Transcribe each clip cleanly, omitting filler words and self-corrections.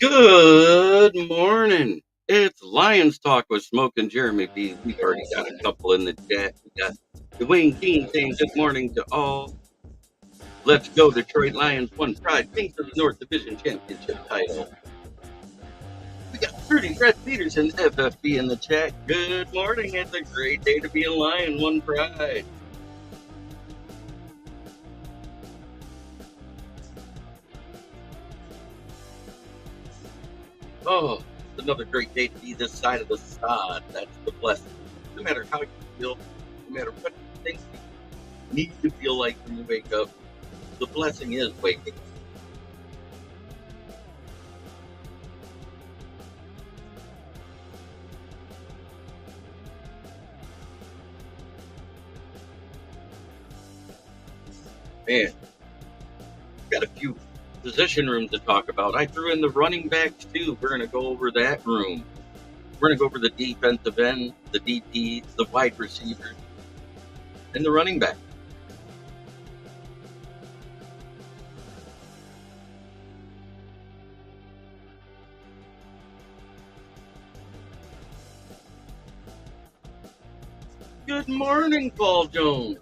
Good morning. It's Lions Talk with Smokin Jeremy B. We've already got a couple in the chat. We got Dwayne Keene saying good morning to all. Let's go, Detroit Lions won pride, thanks to the North Division Championship title. We got Rudy Brett Peterson, FFB in the chat. Good morning. It's a great day to be a Lion, one pride. Oh, it's another great day to be this side of the sod. That's the blessing. No matter how you feel, no matter what you think, you need to feel like when you wake up. The blessing is waking. Man, got a few position rooms to talk about. I threw in the running backs too. We're going to go over that room. We're going to go over the defensive end, the DPs, the wide receivers, and the running back. Good morning, Paul Jones.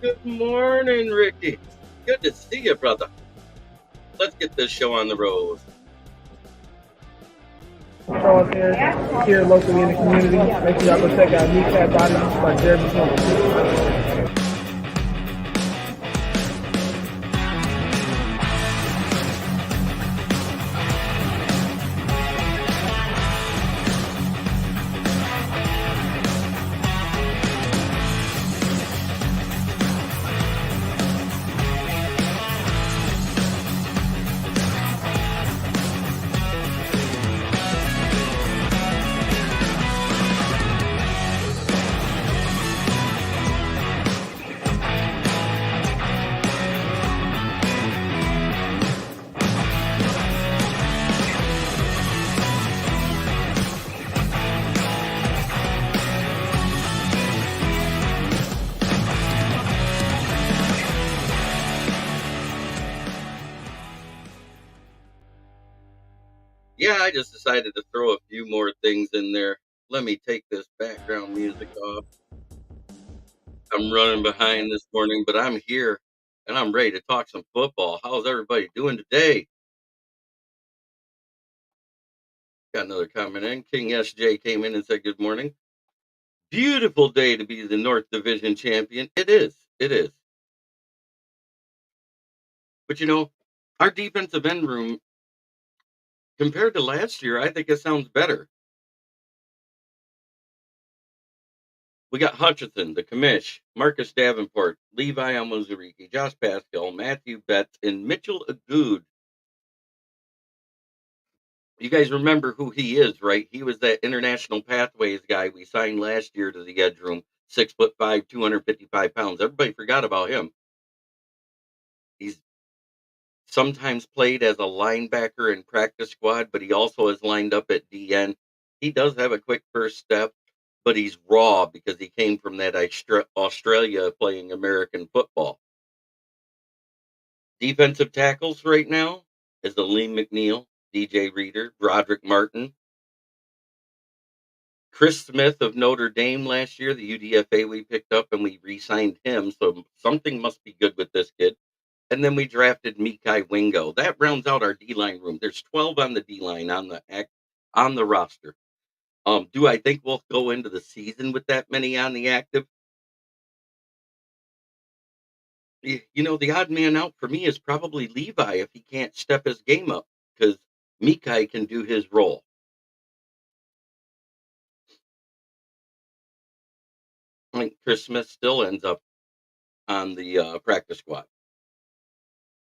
Good morning, Ricky. Good to see you, brother. Let's get this show on the road. Charles here locally in the community. Make sure y'all go check out Kneecap Body by Jeremy Smokkin. Yeah, I just decided to throw a few more things in there. Let me take this background music off. I'm running behind this morning, but I'm here and I'm ready to talk some football. How's everybody doing today? Got another comment in. King SJ came in and said good morning. Beautiful day to be the North Division champion. It is. It is. But our defensive end room compared to last year, I think it sounds better. We got Hutchinson, the commish, Marcus Davenport, Levi Almozariki, Josh Pascal, Matthew Betts, and Mitchell Agood. You guys remember who he is, right? He was that international pathways guy we signed last year to the edge room, 6'5", 255 pounds. Everybody forgot about him. He's sometimes played as a linebacker in practice squad, but he also has lined up at DN. He does have a quick first step, but he's raw because he came from that Australia playing American football. Defensive tackles right now is the Lee McNeil, DJ Reader, Broderick Martin, Chris Smith of Notre Dame last year, the UDFA we picked up and we re-signed him. So something must be good with this kid. And then we drafted Mikai Wingo. That rounds out our D-line room. There's 12 on the D-line on the roster. Do I think we'll go into the season with that many on the active? The odd man out for me is probably Levi if he can't step his game up because Mikai can do his role. I think Chris Smith still ends up on the practice squad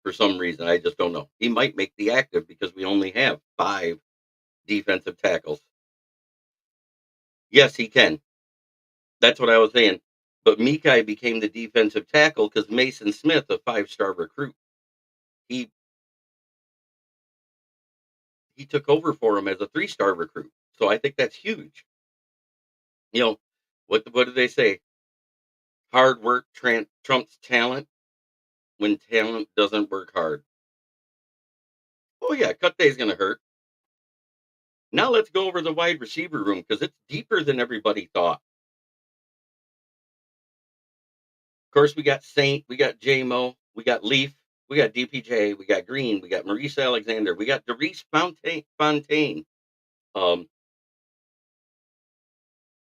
for some reason. I just don't know. He might make the active because we only have 5 defensive tackles. Yes, he can. That's what I was saying. But Mikai became the defensive tackle because Mason Smith, a 5-star recruit, he he took over for him as a 3-star recruit. So I think that's huge. You know, what do they say? Hard work trumps talent when talent doesn't work hard. Oh yeah, cut day's gonna hurt. Now let's go over the wide receiver room because it's deeper than everybody thought. Of course, we got Saint, we got JMO, we got Leaf, we got DPJ, we got Green, we got Maurice Alexander, we got Derice Fontaine, um,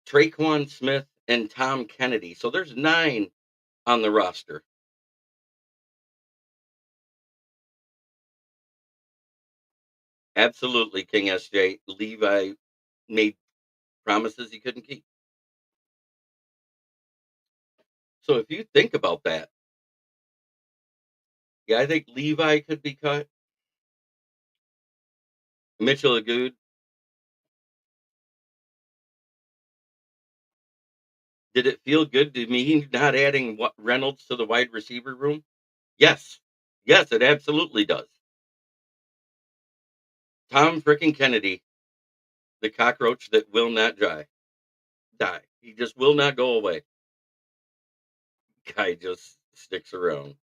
Traquan Smith, and Tom Kennedy. So there's 9 on the roster. Absolutely, King SJ. Levi made promises he couldn't keep. So if you think about that, yeah, I think Levi could be cut. Mitchell Agood. Did it feel good to me not adding what Reynolds to the wide receiver room? Yes. Yes, it absolutely does. Tom frickin' Kennedy, the cockroach that will not die. He just will not go away. Guy just sticks around.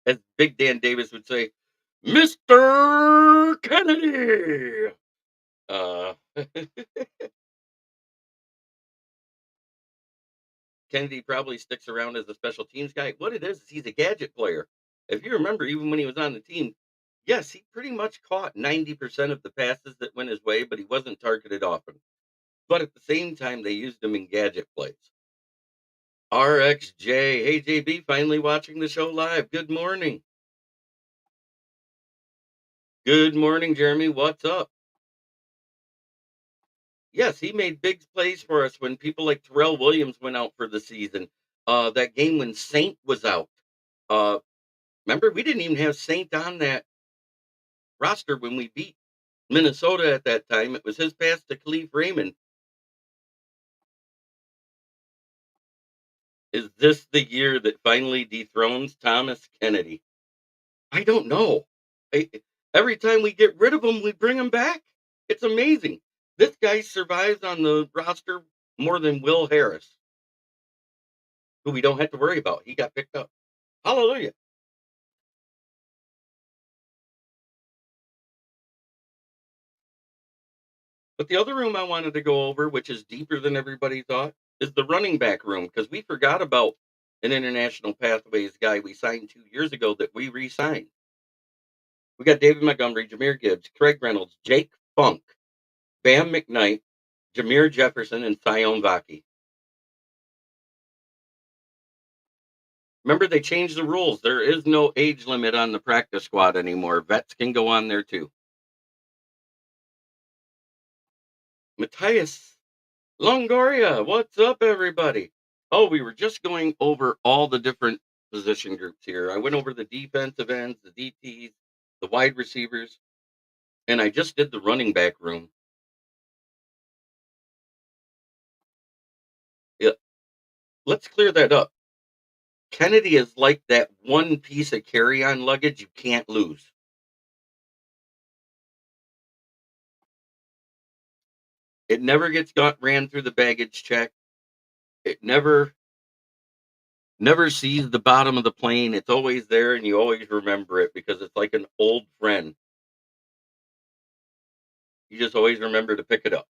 As Big Dan Davis would say, Mr. Kennedy. Uh, Kennedy probably sticks around as a special teams guy. What it is he's a gadget player. If you remember, even when he was on the team, yes, he pretty much caught 90% of the passes that went his way, but he wasn't targeted often. But at the same time, they used him in gadget plays. RXJ, hey JB, finally watching the show live. Good morning. Good morning, Jeremy. What's up? Yes, he made big plays for us when people like Terrell Williams went out for the season. That game when Saint was out. Uh, Remember, we didn't even have Saint on that roster when we beat Minnesota at that time. It was his pass to Khalif Raymond. Is this the year that finally dethrones Thomas Kennedy? I don't know. I, every time we get rid of him, we bring him back. It's amazing. This guy survives on the roster more than Will Harris, who we don't have to worry about. He got picked up. Hallelujah. But the other room I wanted to go over, which is deeper than everybody thought, is the running back room because we forgot about an international pathways guy we signed 2 years ago that we re signed. We got David Montgomery, Jameer Gibbs, Craig Reynolds, Jake Funk, Bam McKnight, Jameer Jefferson, and Sion Vaki. Remember, they changed the rules. There is no age limit on the practice squad anymore. Vets can go on there too. Matthias Longoria, what's up, everybody? Oh, we were just going over all the different position groups here. I went over the defensive ends, the DTs, the wide receivers, and I just did the running back room. Yeah, let's clear that up. Kennedy is like that one piece of carry-on luggage you can't lose. It never gets got ran through the baggage check. It never sees the bottom of the plane. It's always there, and you always remember it because it's like an old friend. You just always remember to pick it up.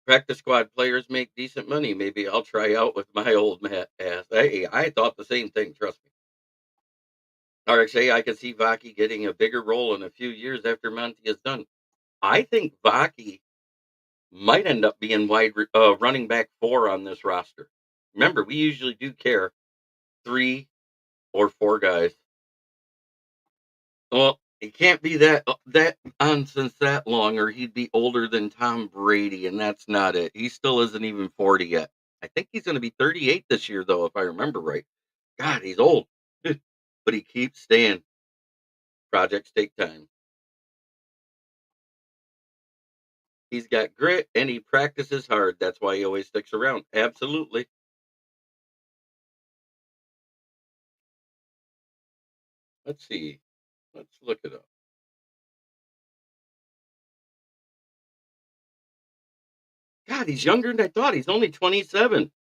Practice squad players make decent money. Maybe I'll try out with my old ass. Hey, I thought the same thing. Trust me. RXA, I could see Vaki getting a bigger role in a few years after Monty is done. I think Vaki might end up being running back 4 on this roster. Remember, we usually do care 3 or 4 guys. Well, it can't be that on since that long, or he'd be older than Tom Brady, and that's not it. He still isn't even 40 yet. I think he's going to be 38 this year, though, if I remember right. God, he's old, but he keeps staying. Projects take time. He's got grit and he practices hard. That's why he always sticks around. Absolutely. Let's see. Let's look it up. God, he's younger than I thought. He's only 27.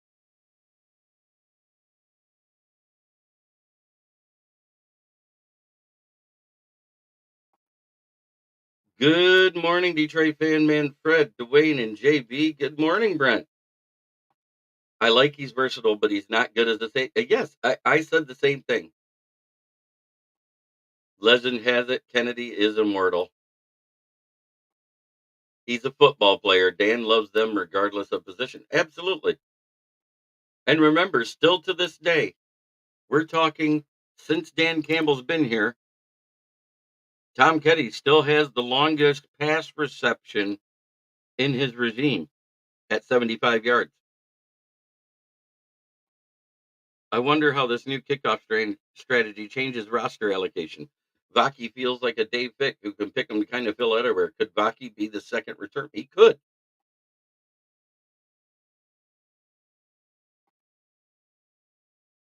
Good morning, Detroit fan man Fred, Dwayne, and JB. Good morning, Brent. I like he's versatile, but he's not good as a say. Yes, I said the same thing. Legend has it Kennedy is immortal. He's a football player. Dan loves them regardless of position. Absolutely. And remember, still to this day, we're talking since Dan Campbell's been here, Tom Petty still has the longest pass reception in his regime at 75 yards. I wonder how this new kickoff strategy changes roster allocation. Vaki feels like a Dave Fick who can pick him to kind of fill everywhere. Could Vaki be the second return? He could.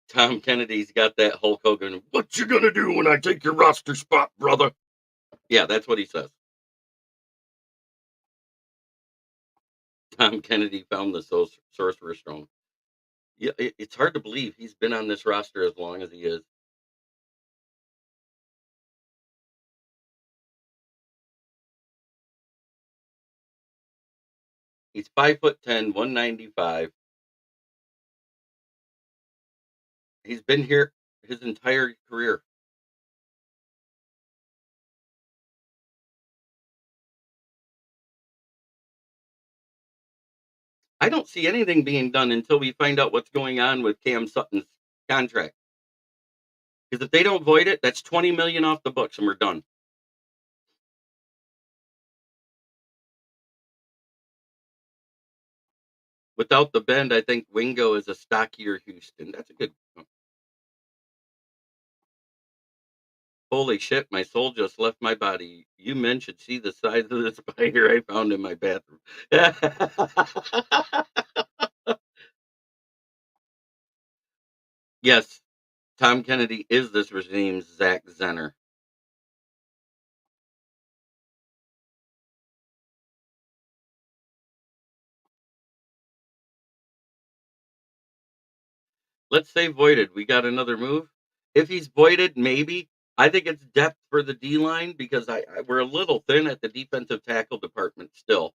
Tom Kennedy's got that Hulk Hogan. What you gonna do when I take your roster spot, brother? Yeah, that's what he says. Tom Kennedy found the Sorcerer's Stone. Yeah, it's hard to believe he's been on this roster as long as he is. He's 5'10", 195. He's been here his entire career. I don't see anything being done until we find out what's going on with Cam Sutton's contract. Because if they don't void it, that's 20 million off the books and we're done. Without the bend, I think Wingo is a stockier Houston. That's a good one. Holy shit, my soul just left my body. You men should see the size of the spider I found in my bathroom. Yes, Tom Kennedy is this regime's Zach Zenner. Let's say voided. We got another move. If he's voided, maybe. I think it's depth for the D line because we're a little thin at the defensive tackle department still.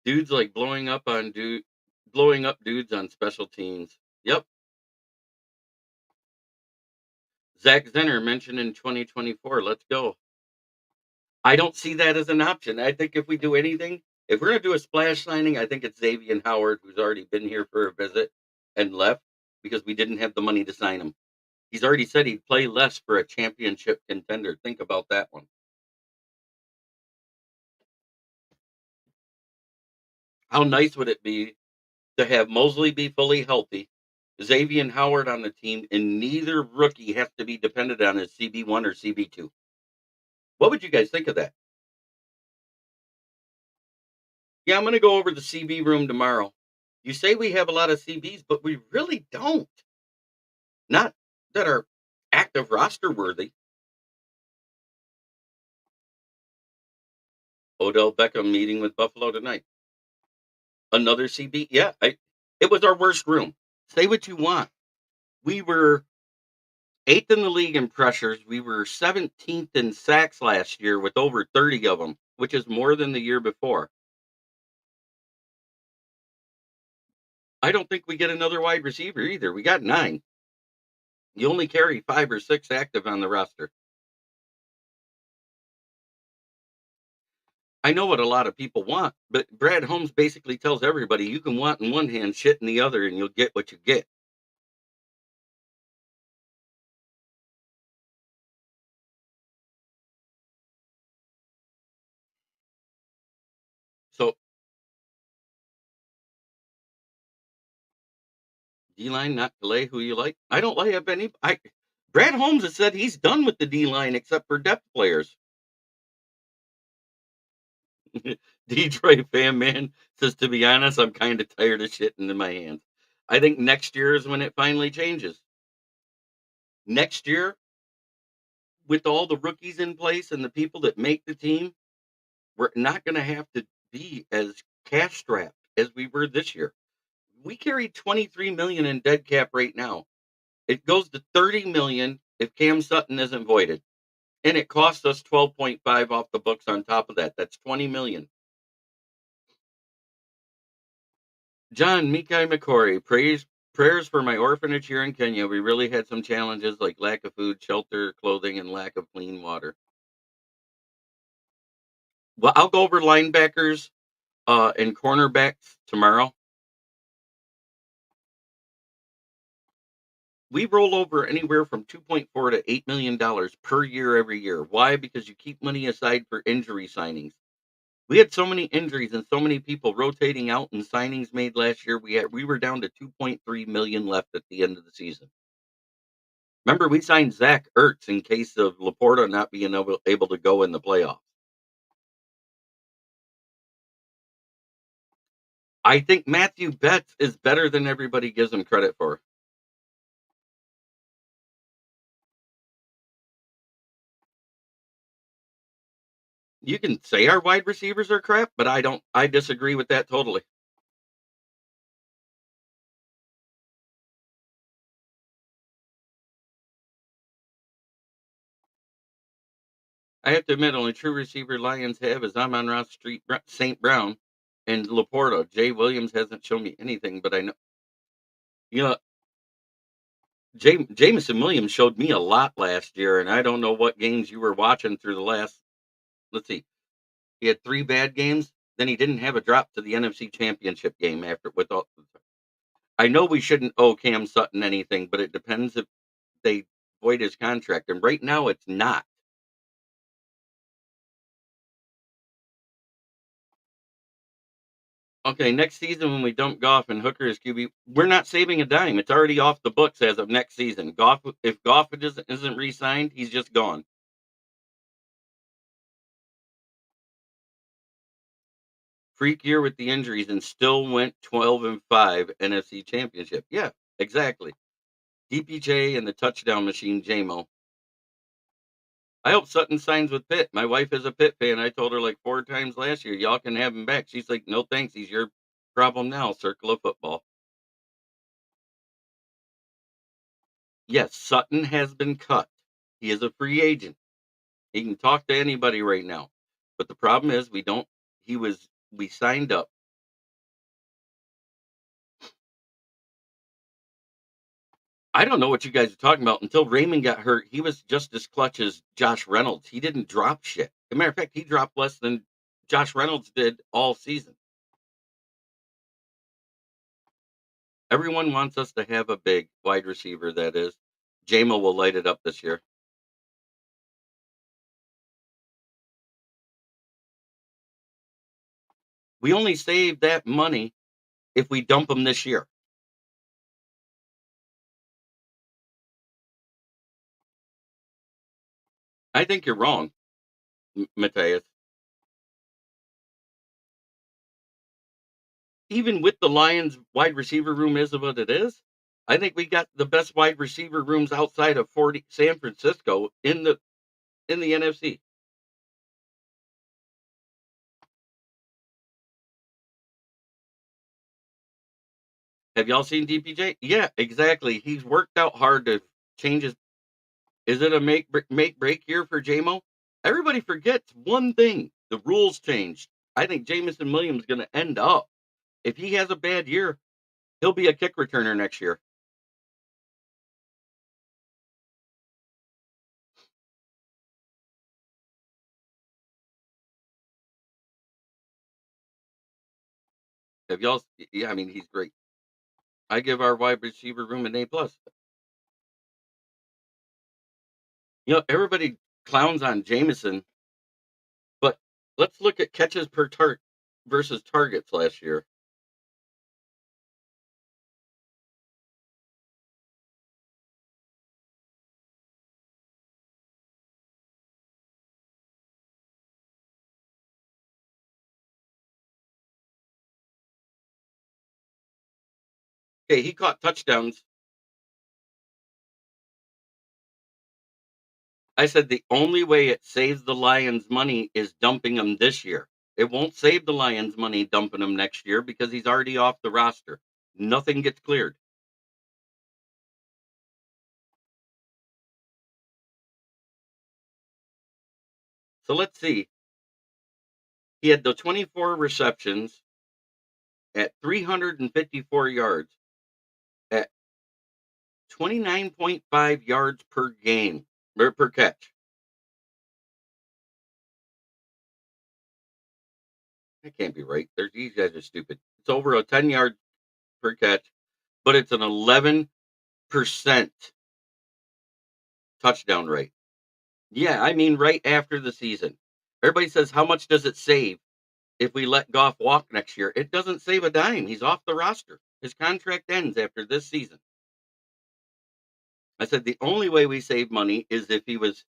Dudes like blowing up dudes on special teams. Yep. Zach Zenner mentioned in 2024. Let's go. I don't see that as an option. I think if we do anything, if we're going to do a splash signing, I think it's Xavier Howard, who's already been here for a visit and left because we didn't have the money to sign him. He's already said he'd play less for a championship contender. Think about that one. How nice would it be to have Mosley be fully healthy, Xavier Howard on the team, and neither rookie has to be dependent on his CB1 or CB2? What would you guys think of that? Yeah, I'm going to go over the CB room tomorrow. You say we have a lot of CBs, but we really don't. Not that are active roster worthy. Odell Beckham meeting with Buffalo tonight. Another CB. Yeah, it was our worst room. Say what you want. We were eighth in the league in pressures. We were 17th in sacks last year with over 30 of them, which is more than the year before. I don't think we get another wide receiver either. We got 9. You only carry 5 or 6 active on the roster. I know what a lot of people want, but Brad Holmes basically tells everybody you can want in one hand, shit in the other, and you'll get what you get. D-line, not delay. Who you like? I don't like any. Brad Holmes has said he's done with the D-line except for depth players. Detroit fan man says, to be honest, I'm kind of tired of shitting in my hands. I think next year is when it finally changes. Next year, with all the rookies in place and the people that make the team, we're not going to have to be as cash strapped as we were this year. We carry 23 million in dead cap right now. It goes to 30 million if Cam Sutton isn't voided. And it costs us 12.5 off the books on top of that. That's 20 million. John Mikai McCory, prayers for my orphanage here in Kenya. We really had some challenges like lack of food, shelter, clothing, and lack of clean water. Well, I'll go over linebackers and cornerbacks tomorrow. We roll over anywhere from 2.4 to $8 million per year every year. Why? Because you keep money aside for injury signings. We had so many injuries and so many people rotating out and signings made last year. We were down to 2.3 million left at the end of the season. Remember, we signed Zach Ertz in case of Laporta not being able to go in the playoffs. I think Matthew Betts is better than everybody gives him credit for. You can say our wide receivers are crap, but I don't. I disagree with that totally. I have to admit, only true receiver Lions have is Amon-Ra St. Brown and Laporta. Jay Williams hasn't shown me anything, but I know, you know, Jameson Williams showed me a lot last year, and I don't know what games you were watching through the last. Let's see, he had 3 bad games. Then he didn't have a drop to the NFC Championship game after with all. I know we shouldn't owe Cam Sutton anything, but it depends if they void his contract, and right now it's not. Okay, next season when we dump Goff and Hooker as QB, we're not saving a dime. It's already off the books as of next season. Goff, if Goff isn't re-signed, he's just gone. Freak year with the injuries and still went 12-5 NFC Championship. Yeah, exactly. DPJ and the touchdown machine, JMO. I hope Sutton signs with Pitt. My wife is a Pitt fan. I told her like 4 times last year, y'all can have him back. She's like, no thanks. He's your problem now. Circle of football. Yes, Sutton has been cut. He is a free agent. He can talk to anybody right now. But the problem is we don't we signed up. I don't know what you guys are talking about. Until Raymond got hurt, he was just as clutch as Josh Reynolds. He didn't drop shit. As a matter of fact, he dropped less than Josh Reynolds did all season. Everyone wants us to have a big wide receiver, that is. Jamo will light it up this year. We only save that money if we dump him this year. I think you're wrong, Mateus. Even with the Lions wide receiver room is what it is, I think we got the best wide receiver rooms outside of 40 San Francisco in the NFC. Have y'all seen DPJ? Yeah, exactly. He's worked out hard to change his. Is it a make break year for JMO? Everybody forgets one thing: the rules changed. I think Jamison Williams is going to end up. If he has a bad year, he'll be a kick returner next year. Have y'all? Yeah, I mean he's great. I give our wide receiver room an A+. Everybody clowns on Jameson, but let's look at catches per versus targets last year. Okay, he caught touchdowns. I said the only way it saves the Lions money is dumping him this year. It won't save the Lions money dumping him next year because he's already off the roster. Nothing gets cleared. So let's see. He had the 24 receptions at 354 yards at 29.5 yards per game or per catch. That can't be right. These guys are stupid. It's over a 10 yard per catch, but it's an 11% touchdown rate. Yeah, I mean, right after the season. Everybody says, how much does it save if we let Goff walk next year? It doesn't save a dime. He's off the roster. His contract ends after this season. I said, the only way we save money is if he was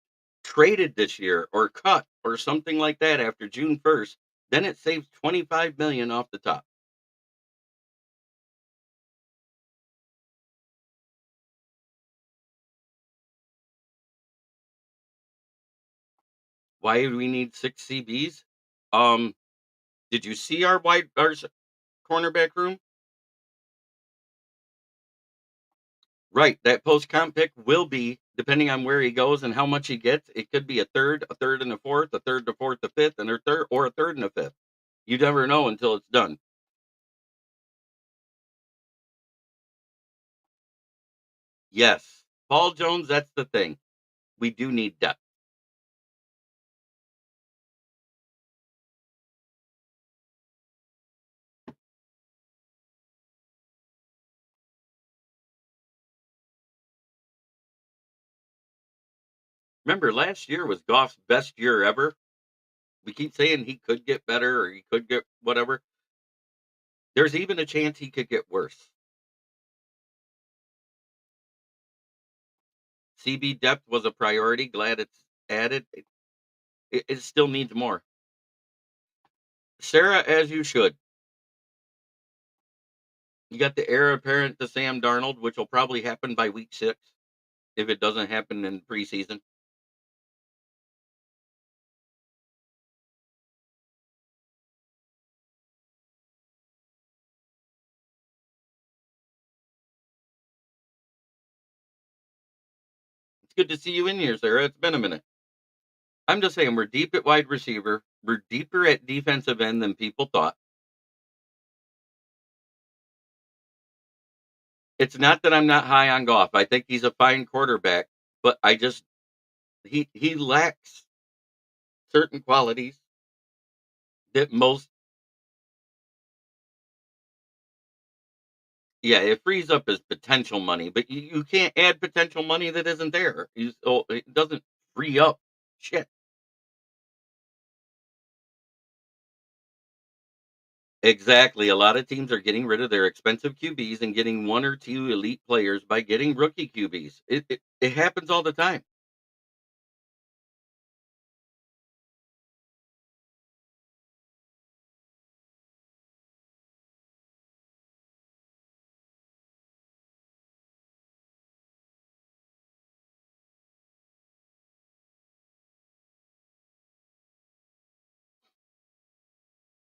traded this year or cut or something like that after June 1st. Then it saves 25 million off the top. Why do we need six CBs? Um, did you see our cornerback room? Right. That post comp pick will be, depending on where he goes and how much he gets, it could be a third and a fourth, a third, a fourth, a fifth, and a third, or a third and a fifth. You never know until it's done. Yes. Paul Jones, that's the thing. We do need depth. Remember, last year was Goff's best year ever. We keep saying he could get better or he could get whatever. There's even a chance he could get worse. CB depth was a priority. Glad it's added. It still needs more. Sarah, as you should. You got the heir apparent to Sam Darnold, which will probably happen by week 6 if it doesn't happen in preseason. It's good to see you in here, Sarah. It's been a minute. I'm just saying we're deep at wide receiver. We're deeper at defensive end than people thought. It's not that I'm not high on Goff. I think he's a fine quarterback, but I just he lacks certain qualities that most. Yeah, it frees up his potential money, but you can't add potential money that isn't there. So it doesn't free up shit. Exactly. A lot of teams are getting rid of their expensive QBs and getting one or two elite players by getting rookie QBs. It happens all the time.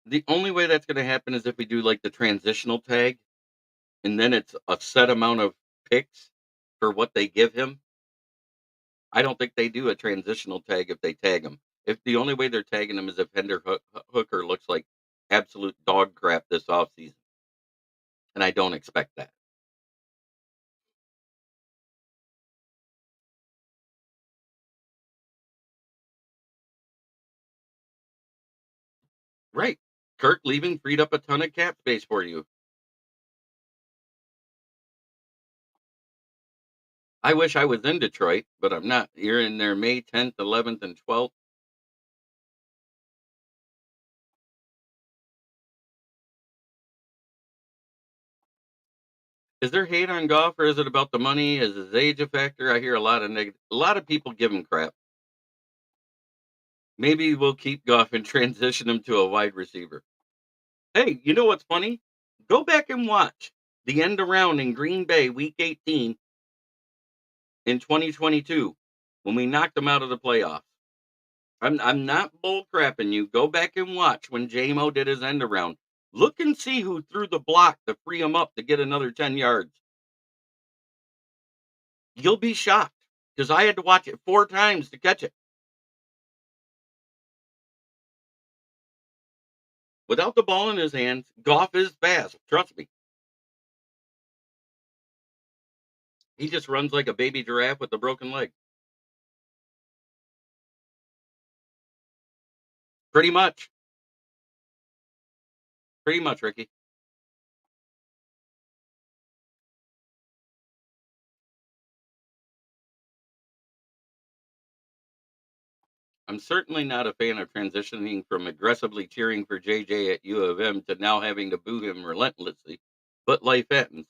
The only way that's going to happen is if we do like the transitional tag, and then it's a set amount of picks for what they give him. I don't think they do a transitional tag if they tag him. If the only way they're tagging him is if Hooker looks like absolute dog crap this offseason, and I don't expect that. Right. Kirk leaving freed up a ton of cap space for you. I wish I was in Detroit, but I'm not. You're in there May 10th, 11th, and 12th. Is there hate on golf, or is it about the money? Is his age a factor? I hear a lot of a lot of people give him crap. Maybe we'll keep Goff and transition him to a wide receiver. Hey, you know what's funny? Go back and watch. The end around in Green Bay, Week 18 in 2022, when we knocked them out of the playoffs. I'm not bull crapping you. Go back and watch when JMO did his end around. Look and see who threw the block to free him up to get another 10 yards. You'll be shocked because I had to watch it 4 times to catch it. Without the ball in his hands, Goff is fast. Trust me. He just runs like a baby giraffe with a broken leg. Pretty much. Pretty much, Ricky. I'm certainly not a fan of transitioning from aggressively cheering for JJ at U of M to now having to boo him relentlessly, but life happens.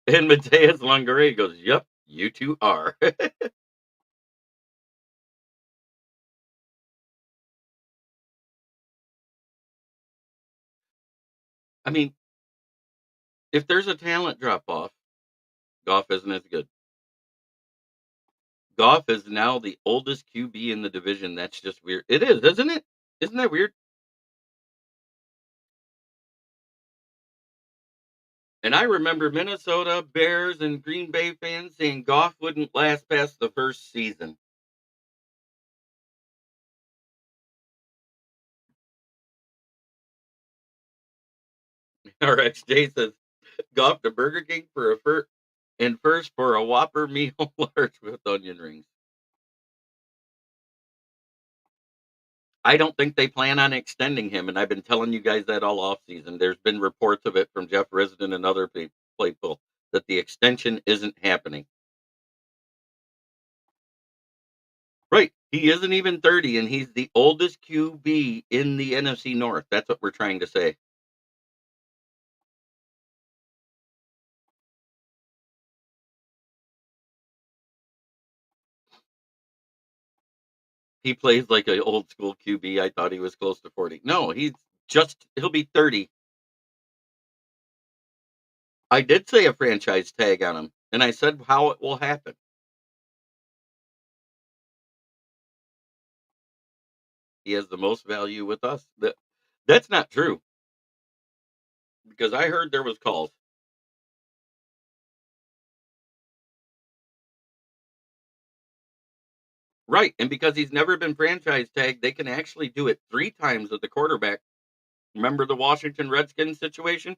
And Mateus Longoria goes, "Yep, you two are." I mean, if there's a talent drop off, Goff isn't as good. Goff is now the oldest QB in the division. That's just weird. It is, isn't it? Isn't that weird? And I remember Minnesota, Bears, and Green Bay fans saying Goff wouldn't last past the first season. RXJ says Goff to Burger King for a and first for a Whopper meal large with onion rings. I don't think they plan on extending him, and I've been telling you guys that all off season. There's been reports of it from Jeff Risdon and other people that the extension isn't happening. Right. He isn't even 30, and he's the oldest QB in the NFC North. That's what we're trying to say. He plays like an old school QB. I thought he was close to 40. No, he'll be 30. I did say a franchise tag on him, and I said how it will happen. He has the most value with us. That's not true because I heard there was calls. Right, and because he's never been franchise tagged, they can actually do it 3 times with the quarterback. Remember the Washington Redskins situation?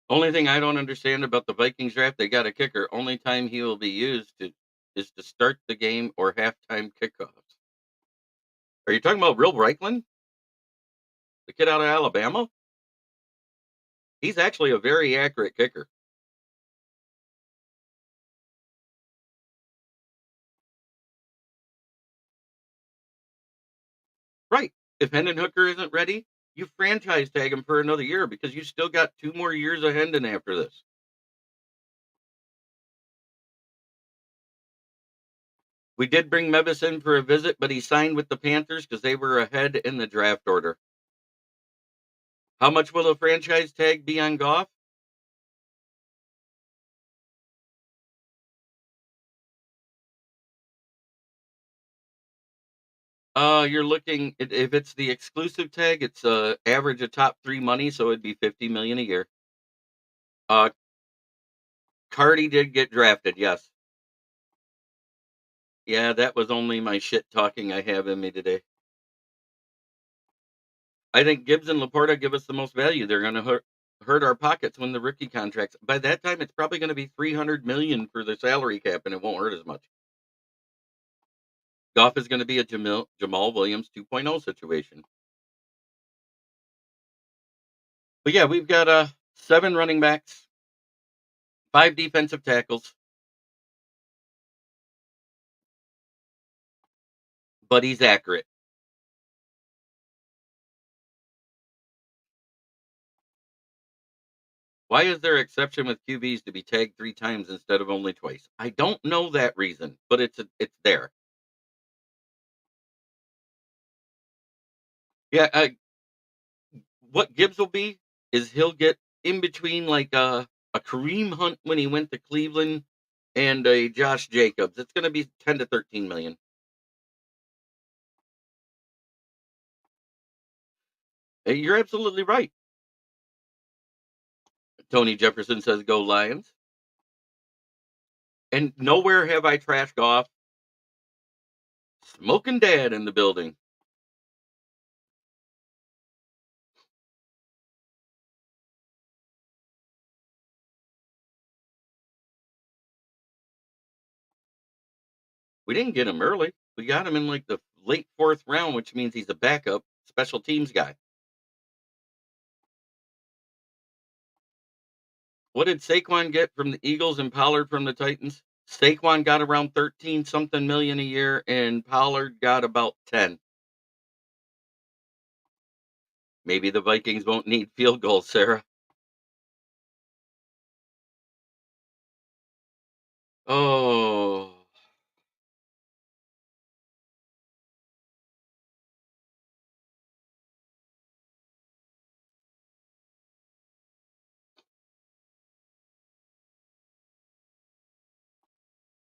Only thing I don't understand about the Vikings draft, they got a kicker. Only time he will be used is to start the game or halftime kickoffs. Are you talking about Real Reichland, the kid out of Alabama? He's actually a very accurate kicker. Right. If Hendon Hooker isn't ready, you franchise tag him for another year because you still got 2 more years of Hendon after this. We did bring Mevis in for a visit, but he signed with the Panthers because they were ahead in the draft order. How much will a franchise tag be on Goff? You're looking if it's the exclusive tag, it's average of top 3 money, so it'd be 50 million a year. Uh, Cardi did get drafted, yes. Yeah, that was only my shit talking I have in me today. I think Gibbs and Laporta give us the most value. They're going to hurt our pockets when the rookie contracts. By that time, it's probably going to be 300 million for the salary cap, and it won't hurt as much. Goff is going to be a Jamal Williams 2.0 situation. But yeah, we've got 7 running backs, 5 defensive tackles, but he's accurate. Why is there exception with QBs to be tagged 3 times instead of only twice? I don't know that reason, but it's there. Yeah, what Gibbs will be is he'll get in between like a Kareem Hunt when he went to Cleveland and a Josh Jacobs. It's going to be 10 to 13 million. You're absolutely right. Tony Jefferson says go Lions. And nowhere have I trashed off Smoking Dad in the building. We didn't get him early. We got him in like the late fourth round, which means he's a backup special teams guy. What did Saquon get from the Eagles and Pollard from the Titans? Saquon got around 13 something million a year, and Pollard got about 10. Maybe the Vikings won't need field goals, Sarah. Oh,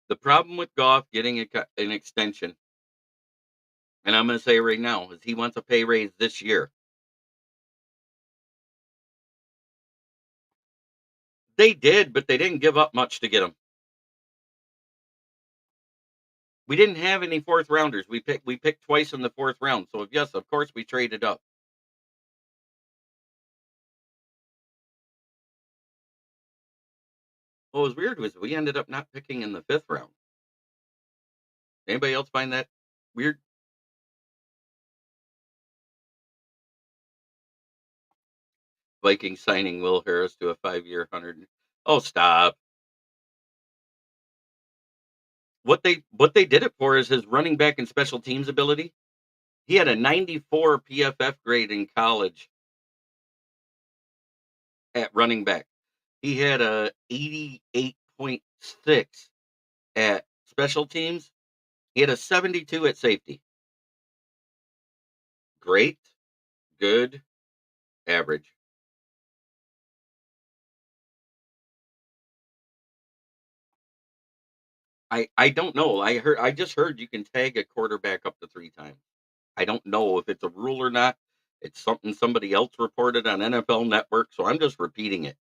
the problem with Goff getting an extension, and I'm going to say it right now, is he wants a pay raise this year. They did, but they didn't give up much to get him. We didn't have any fourth rounders. We picked twice in the fourth round. So yes, of course we traded up. What was weird was we ended up not picking in the fifth round. Anybody else find that weird? Vikings signing Will Harris to a 5-year 100. Oh, stop. What they did it for is his running back and special teams ability. He had a 94 PFF grade in college at running back. He had a 88.6 at special teams. He had a 72 at safety. Great, good, average. I don't know. I just heard you can tag a quarterback up to 3 times. I don't know if it's a rule or not. It's something somebody else reported on NFL Network, so I'm just repeating it.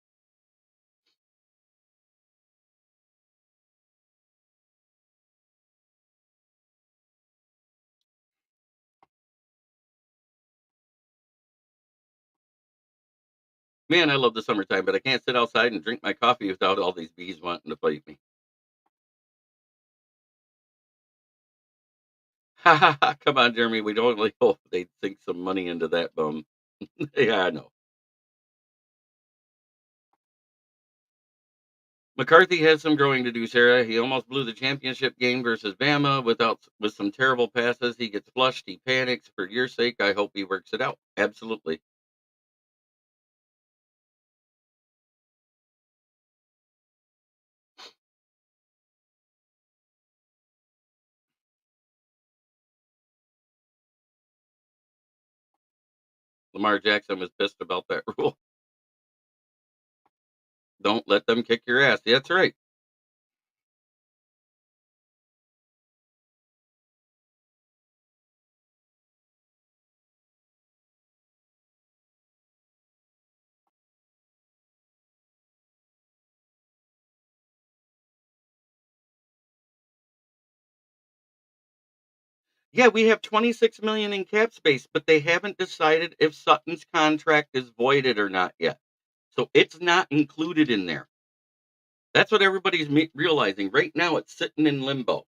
Man, I love the summertime, but I can't sit outside and drink my coffee without all these bees wanting to bite me. Ha ha ha! Come on, Jeremy. We don't really hope they sink some money into that bum. Yeah, I know. McCarthy has some growing to do, Sarah. He almost blew the championship game versus Bama with some terrible passes. He gets flushed. He panics. For your sake, I hope he works it out. Absolutely. Lamar Jackson was pissed about that rule. Don't let them kick your ass. That's right. Yeah, we have 26 million in cap space, but they haven't decided if Sutton's contract is voided or not yet. So it's not included in there. That's what everybody's realizing. Right now, it's sitting in limbo.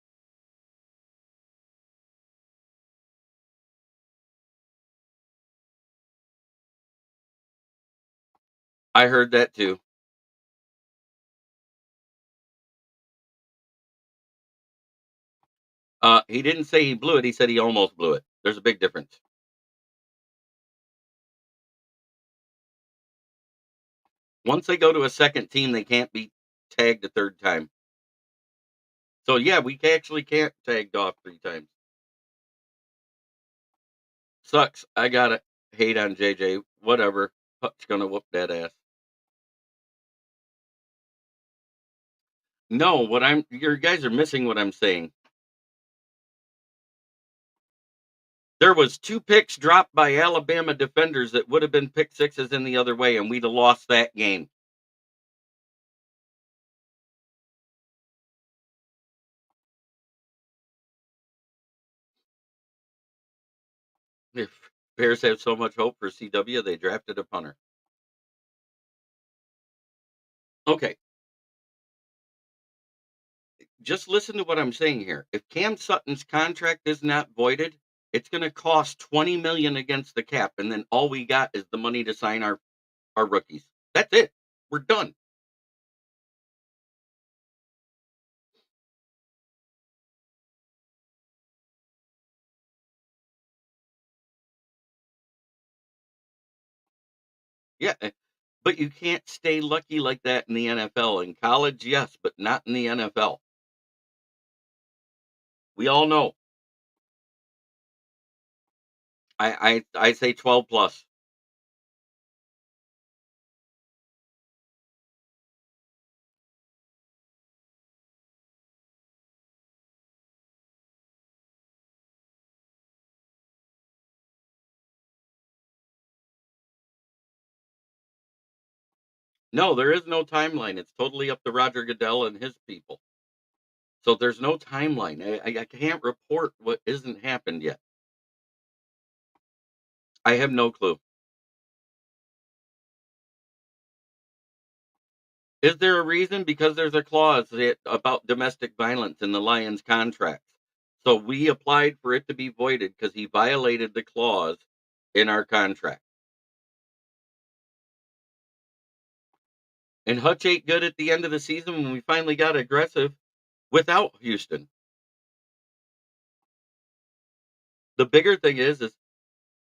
I heard that too. He didn't say he blew it. He said he almost blew it. There's a big difference. Once they go to a second team, they can't be tagged a third time. So yeah, we actually can't tagged off 3 times. Sucks. I gotta hate on JJ. Whatever. Puck's gonna whoop that ass. No, what I'm your guys are missing what I'm saying. There was 2 picks dropped by Alabama defenders that would have been pick sixes in the other way, and we'd have lost that game. If Bears have so much hope for CW, they drafted a punter. Okay, just listen to what I'm saying here. If Cam Sutton's contract is not voided, it's going to cost 20 million against the cap, and then all we got is the money to sign our rookies. That's it. We're done. Yeah, but you can't stay lucky like that in the NFL. In college, yes, but not in the NFL. We all know. I say 12 plus. No, there is no timeline. It's totally up to Roger Goodell and his people. So there's no timeline. I can't report what isn't happened yet. I have no clue. Is there a reason? Because there's a clause about domestic violence in the Lions contracts. So we applied for it to be voided because he violated the clause in our contract. And Hutch ate good at the end of the season when we finally got aggressive without Houston. The bigger thing is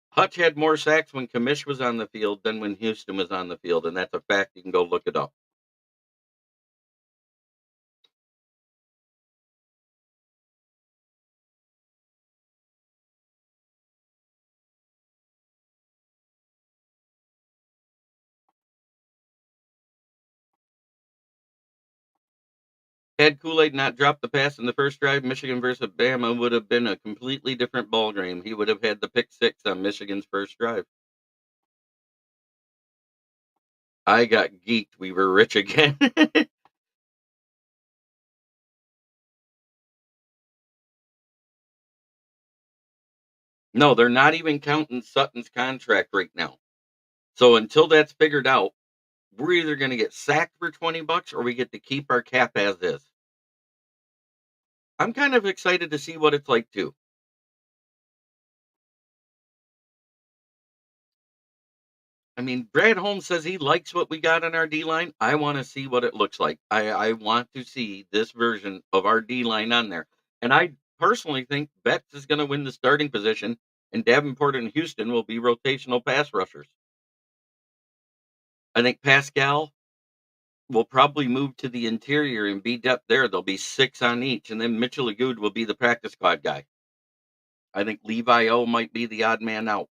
Hutch had more sacks when Kamish was on the field than when Houston was on the field, and that's a fact. You can go look it up. Had Kool-Aid not dropped the pass in the first drive, Michigan versus Bama would have been a completely different ball game. He would have had the pick six on Michigan's first drive. I got geeked. We were rich again. No, they're not even counting Sutton's contract right now. So until that's figured out, we're either going to get sacked for $20 or we get to keep our cap as is. I'm kind of excited to see what it's like too. I mean, Brad Holmes says he likes what we got on our D line. I want to see what it looks like. I want to see this version of our D line on there. And I personally think Betts is going to win the starting position, and Davenport and Houston will be rotational pass rushers. I think Pascal will probably move to the interior and be depth there. There'll be 6 on each, and then Mitchell Agood will be the practice squad guy. I think Levi O might be the odd man out.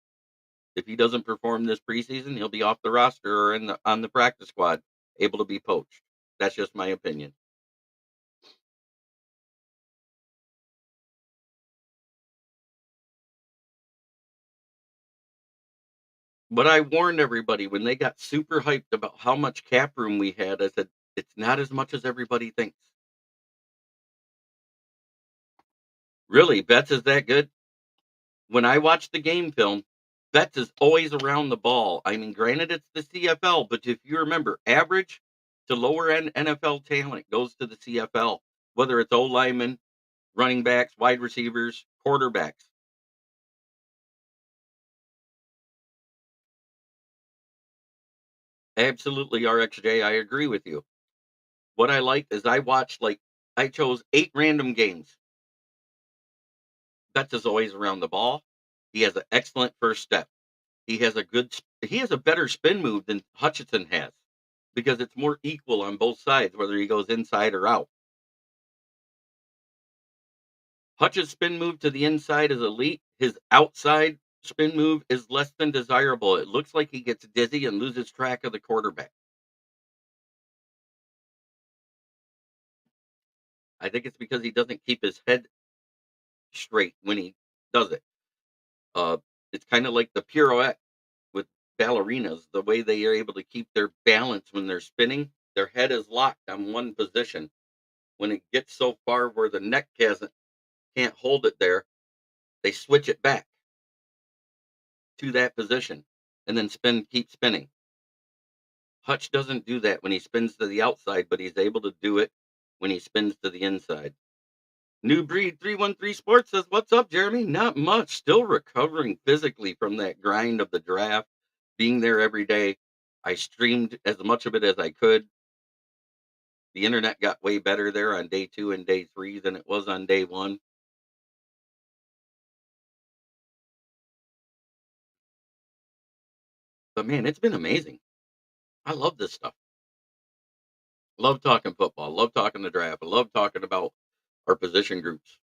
If he doesn't perform this preseason, he'll be off the roster or on the practice squad, able to be poached. That's just my opinion. But I warned everybody when they got super hyped about how much cap room we had. I said it's not as much as everybody thinks. Really, Betts is that good? When I watch the game film, Betts is always around the ball. I mean, granted, it's the CFL, but if you remember, average to lower end NFL talent goes to the CFL, whether it's O linemen, running backs, wide receivers, quarterbacks. Absolutely, RxJ. I agree with you. What I like is I chose 8 random games. Betts is always around the ball. He has an excellent first step. He has a better spin move than Hutchinson has. because it's more equal on both sides, whether he goes inside or out. Hutch's spin move to the inside is elite. His outside spin move is less than desirable. It looks like he gets dizzy and loses track of the quarterback. I think it's because he doesn't keep his head straight when he does it. Uh, it's kind of like the pirouette with ballerinas, the way they are able to keep their balance when they're spinning. Their head is locked on one position. When it gets so far where the neck can't hold it there, they switch it back to that position and then keep spinning. Hutch doesn't do that when he spins to the outside, but he's able to do it when he spins to the inside. New Breed 313 Sports says, "What's up, Jeremy? Not much. Still recovering physically from that grind of the draft, being there every day. I streamed as much of it as I could. The internet got way better there on day 2 and day 3 than it was on day 1. But man, it's been amazing. I love this stuff. Love talking football. Love talking the draft. I love talking about our position groups."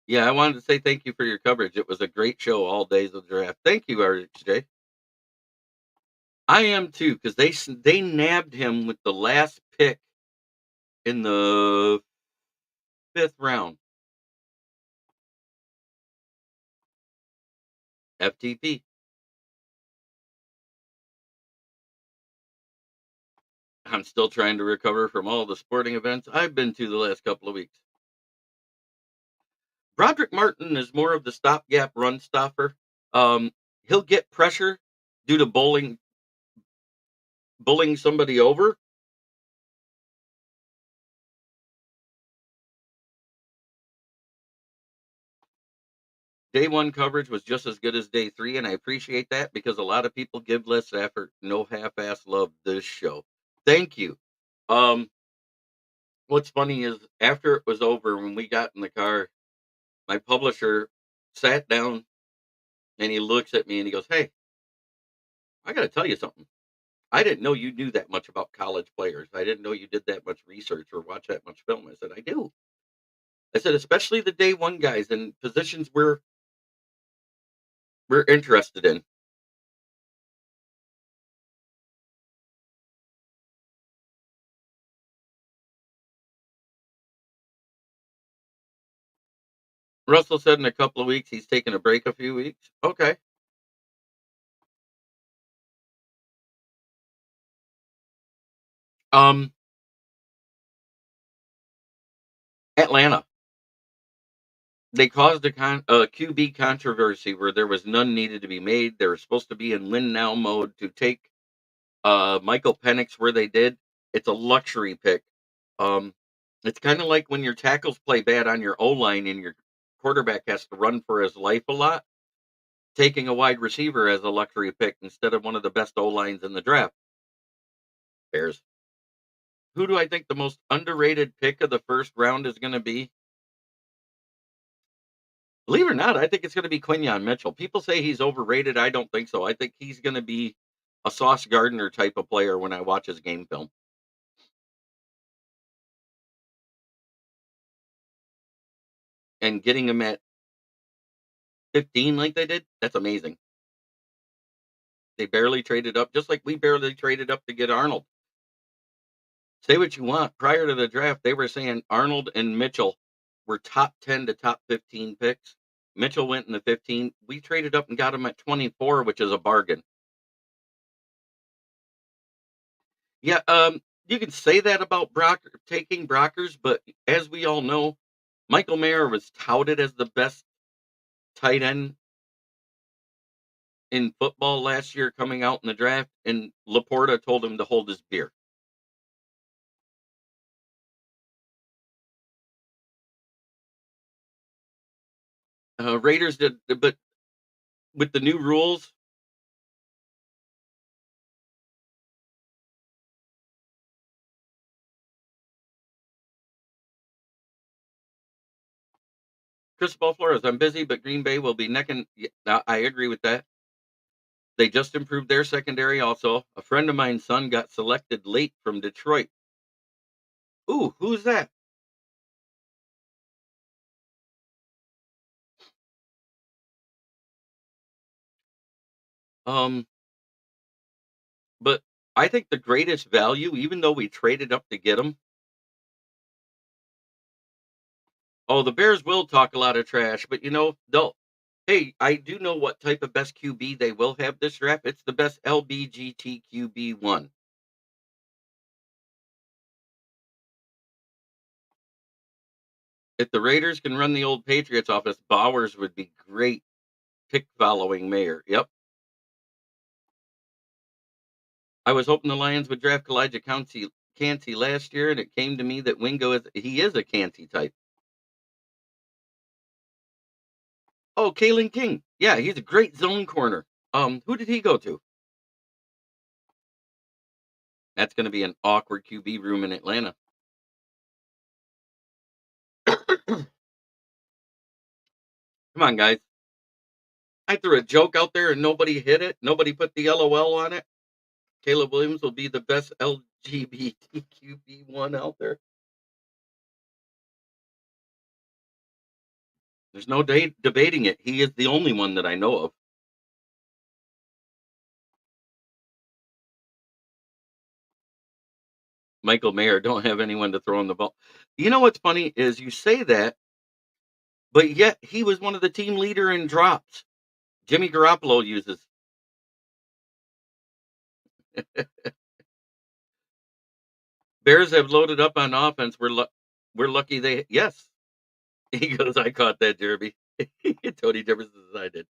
Yeah, I wanted to say thank you for your coverage. It was a great show all days of the draft. Thank you, RJ. I am too, because they nabbed him with the last pick in the 5th round. FTP. I'm still trying to recover from all the sporting events I've been to the last couple of weeks. Broderick Martin is more of the stopgap run stopper. He'll get pressure due to bullying somebody over. Day 1 coverage was just as good as day 3, and I appreciate that because a lot of people give less effort, no half-ass love this show. Thank you. Um, what's funny is after it was over, when we got in the car, my publisher sat down and he looks at me and he goes, "Hey, I got to tell you something. I didn't know you knew that much about college players. I didn't know you did that much research or watch that much film." I said, "I do." I said, "Especially the day 1 guys in positions we're interested in." Russell said in a couple of weeks he's taking a break a few weeks. Okay. Um, Atlanta. They caused a QB controversy where there was none needed to be made. They were supposed to be in win now mode to take Michael Penix where they did. It's a luxury pick. Um, it's kind of like when your tackles play bad on your O line and your quarterback has to run for his life a lot. Taking a wide receiver as a luxury pick instead of one of the best O lines in the draft. Bears. Who do I think the most underrated pick of the first round is going to be? Believe it or not, I think it's going to be Quinyon Mitchell. People say he's overrated. I don't think so. I think he's going to be a Sauce Gardner type of player when I watch his game film. And getting him at 15 like they did, that's amazing. They barely traded up, just like we barely traded up to get Arnold. Say what you want. Prior to the draft, they were saying Arnold and Mitchell were top 10 to top 15 picks. Mitchell went in the 15. We traded up and got him at 24, which is a bargain. Yeah, you can say that about taking Brockers, but as we all know, Michael Mayer was touted as the best tight end in football last year coming out in the draft, and Laporta told him to hold his beer. Raiders did, but with the new rules, Cristobal Flores, I'm busy, but Green Bay will be necking. Yeah, I agree with that. They just improved their secondary also. A friend of mine's son got selected late from Detroit. Ooh, who's that? Um, but I think the greatest value, even though we traded up to get him. Oh, the Bears will talk a lot of trash, but they'll. Hey, I do know what type of best QB they will have this draft. It's the best LBGTQB1. If the Raiders can run the old Patriots office, Bowers would be great pick following Mayer. Yep. I was hoping the Lions would draft Elijah Cansey last year, and it came to me that Wingo is a Cansey type. Oh, Kalen King. Yeah, he's a great zone corner. Who did he go to? That's going to be an awkward QB room in Atlanta. Come on, guys. I threw a joke out there and nobody hit it. Nobody put the LOL on it. Caleb Williams will be the best LGBTQB1 out there. There's no debating it. He is the only one that I know of. Michael Mayer don't have anyone to throw him the ball. You know what's funny is you say that, but yet he was one of the team leader in drops. Jimmy Garoppolo uses. Bears have loaded up on offense. We're lucky they. Yes, he goes. I caught that, Jeremy. Tony Jefferson says I did.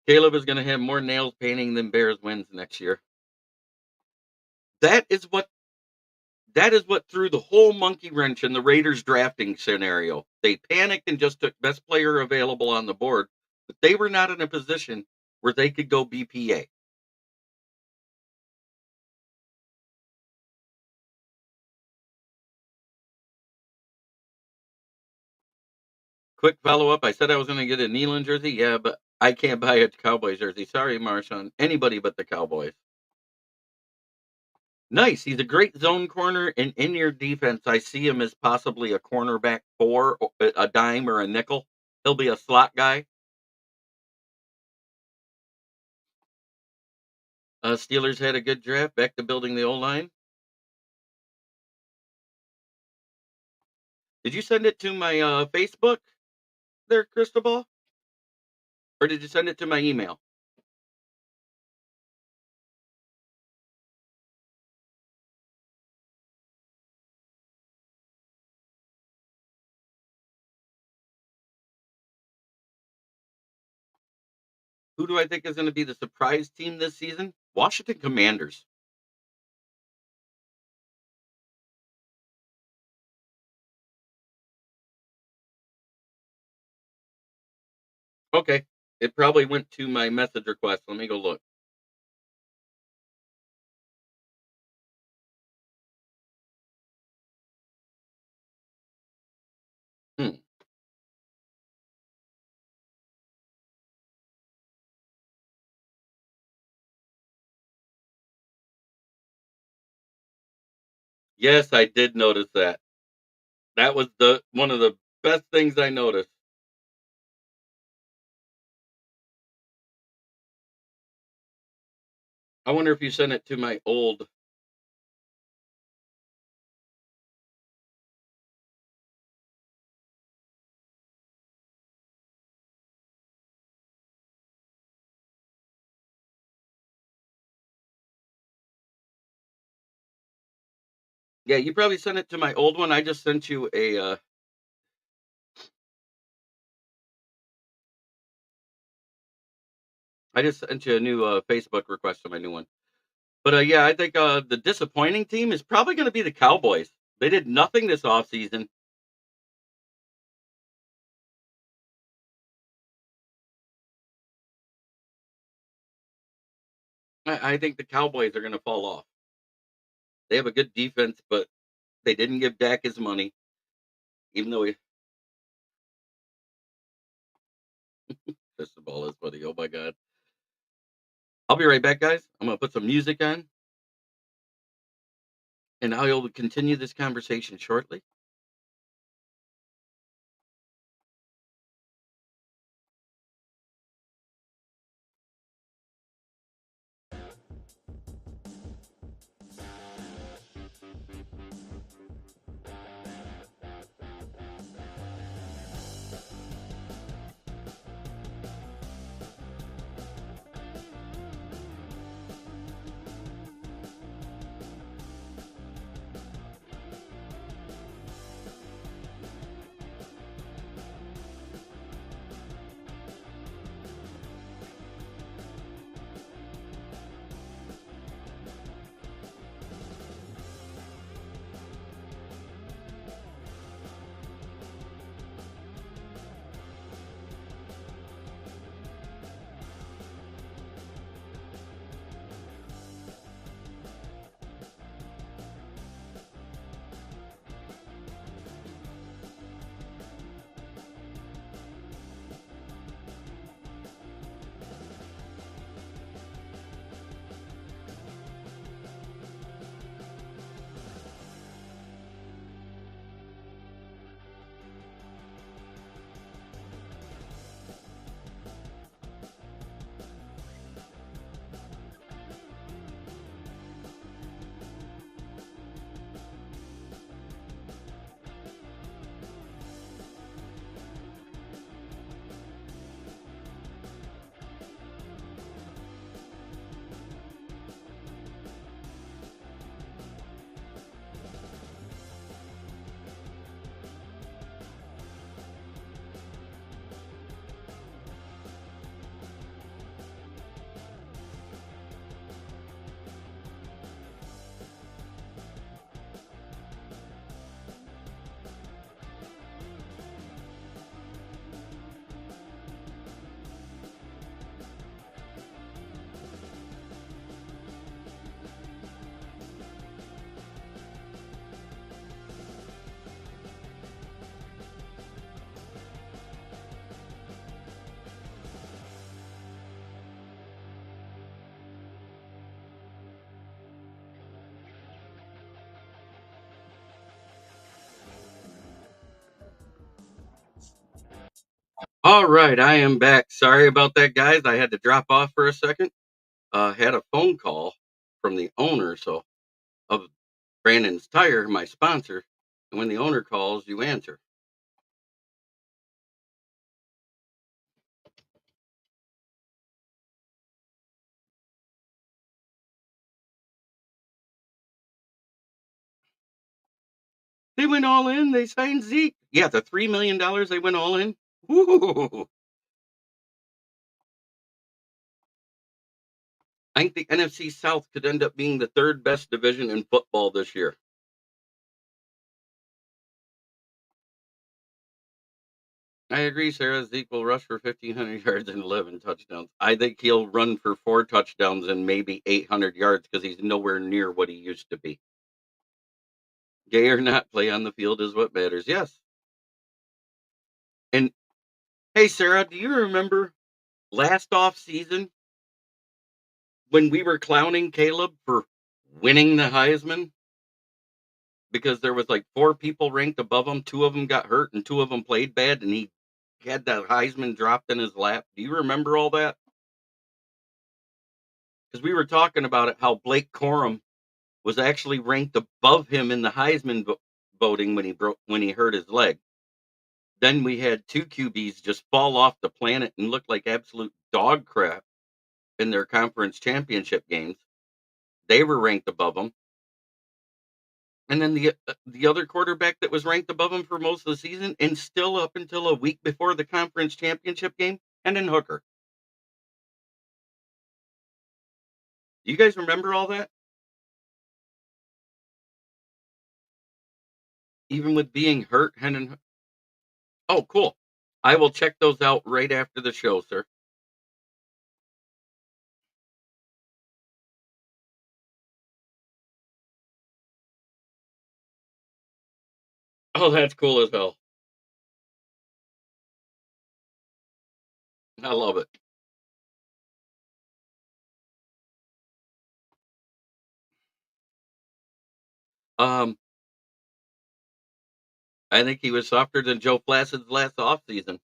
Caleb is going to have more nails painting than Bears wins next year. That is what threw the whole monkey wrench in the Raiders drafting scenario. They panicked and just took best player available on the board, but they were not in a position where they could go BPA. Quick follow up. I said I was going to get a Neyland jersey. Yeah, but I can't buy a Cowboys jersey. Sorry, Marshawn. Anybody but the Cowboys. Nice. He's a great zone corner, and in your defense, I see him as possibly a cornerback four, a dime, or a nickel. He'll be a slot guy. Steelers had a good draft. Back to building the O line. Did you send it to my Facebook there, Cristobal? Or did you send it to my email? Who do I think is going to be the surprise team this season? Washington Commanders. Okay. It probably went to my message request. Let me go look. Hmm. Yes, I did notice that. That was the one of the best things I noticed. I wonder if you sent it to my old. Yeah, you probably sent it to my old one. I just sent you a. I just sent you a new Facebook request to my new one. But yeah, I think the disappointing team is probably going to be the Cowboys. They did nothing this offseason. I think the Cowboys are going to fall off. They have a good defense, but they didn't give Dak his money. Even though he missed the ball is funny. Oh my god. I'll be right back, guys. I'm gonna put some music on, and I'll continue this conversation shortly. All right, I am back. Sorry about that, guys. I had to drop off for a second. Had a phone call from the owner, so of Brandon's Tire, my sponsor. And when the owner calls, you answer. They went all in. They signed Zeke. Yeah, the $3 million they went all in. Woo! I think the NFC South could end up being the third best division in football this year. I agree, Sarah. Zeke will rush for 1,500 yards and 11 touchdowns. I think he'll run for 4 touchdowns and maybe 800 yards because he's nowhere near what he used to be. Gay or not, play on the field is what matters. Yes. And hey, Sarah, do you remember last off season when we were clowning Caleb for winning the Heisman? Because there was like 4 people ranked above him. 2 of them got hurt and 2 of them played bad, and he had that Heisman dropped in his lap. Do you remember all that? Because we were talking about it, how Blake Corum was actually ranked above him in the Heisman voting when he hurt his leg. Then we had 2 QBs just fall off the planet and look like absolute dog crap in their conference championship games. They were ranked above him. And then the other quarterback that was ranked above him for most of the season and still up until a week before the conference championship game, Hendon Hooker. Do you guys remember all that? Even with being hurt, Hendon. Oh, cool. I will check those out right after the show, sir. Oh, that's cool as hell. I love it. Um, I think he was softer than Joe Placid's last offseason.